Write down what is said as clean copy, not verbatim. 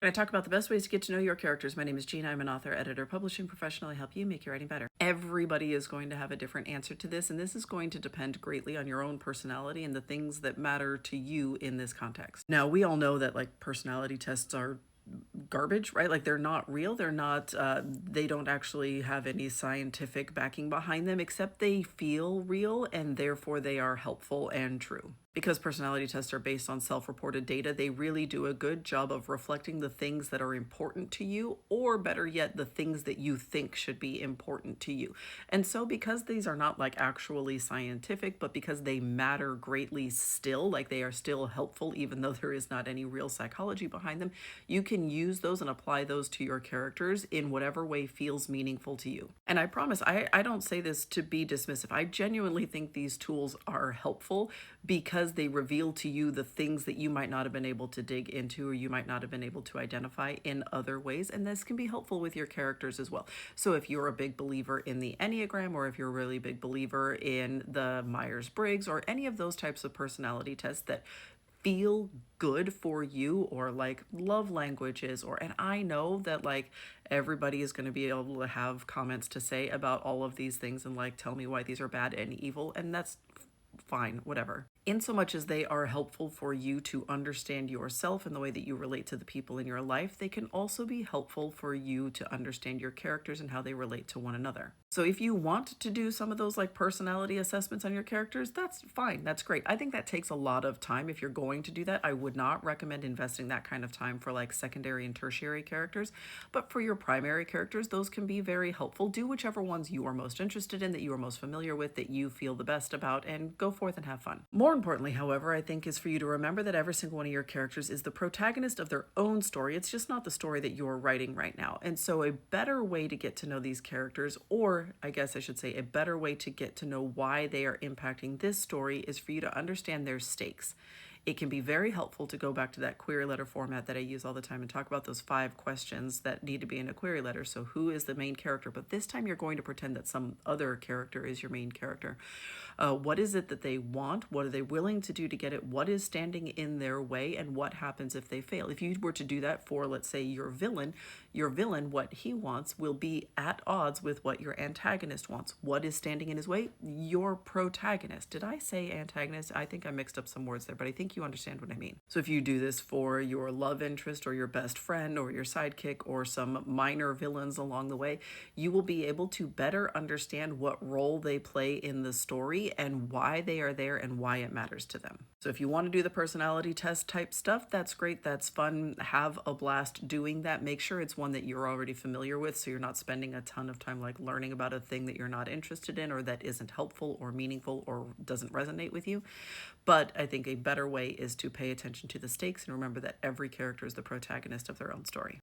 I talk about the best ways to get to know your characters. My name is Gina. I'm an author, editor, publishing professional. I help you make your writing better. Everybody is going to have a different answer to this, and this is going to depend greatly on your own personality and the things that matter to you in this context. Now, we all know that like personality tests are garbage, right? Like they're not real. They're not, they don't actually have any scientific backing behind them, except they feel real and therefore they are helpful and true. Because personality tests are based on self reported data, they really do a good job of reflecting the things that are important to you, or better yet, the things that you think should be important to you. And so, because these are not like actually scientific, but because they matter greatly still, like they are still helpful, even though there is not any real psychology behind them, you can use those and apply those to your characters in whatever way feels meaningful to you. And I promise, I don't say this to be dismissive. I genuinely think these tools are helpful because they reveal to you the things that you might not have been able to dig into or you might not have been able to identify in other ways. And this can be helpful with your characters as well. So if you're a big believer in the Enneagram, or if you're a really big believer in the Myers-Briggs or any of those types of personality tests that feel good for you, or like love languages, or and I know that like everybody is going to be able to have comments to say about all of these things and like tell me why these are bad and evil, and that's fine, whatever. In so much as they are helpful for you to understand yourself and the way that you relate to the people in your life, they can also be helpful for you to understand your characters and how they relate to one another. So if you want to do some of those like personality assessments on your characters, that's fine. That's great. I think that takes a lot of time. If you're going to do that, I would not recommend investing that kind of time for like secondary and tertiary characters. But for your primary characters, those can be very helpful. Do whichever ones you are most interested in, that you are most familiar with, that you feel the best about, and go forth and have fun. More importantly, however, I think is for you to remember that every single one of your characters is the protagonist of their own story. It's just not the story that you're writing right now. And so a better way to get to know these characters, or I guess I should say a better way to get to know why they are impacting this story, is for you to understand their stakes. It can be very helpful to go back to that query letter format that I use all the time and talk about those 5 questions that need to be in a query letter. So who is the main character? But this time you're going to pretend that some other character is your main character. What is it that they want? What are they willing to do to get it? What is standing in their way? And what happens if they fail? If you were to do that for, let's say, your villain, what he wants will be at odds with what your antagonist wants. What is standing in his way? Your protagonist. Did I say antagonist? I think I mixed up some words there, but I think you understand what I mean. So if you do this for your love interest or your best friend or your sidekick or some minor villains along the way, you will be able to better understand what role they play in the story and why they are there and why it matters to them. So if you want to do the personality test type stuff, that's great. That's fun. Have a blast doing that. Make sure it's one that you're already familiar with, so you're not spending a ton of time like learning about a thing that you're not interested in, or that isn't helpful or meaningful or doesn't resonate with you. But I think a better way is to pay attention to the stakes and remember that every character is the protagonist of their own story.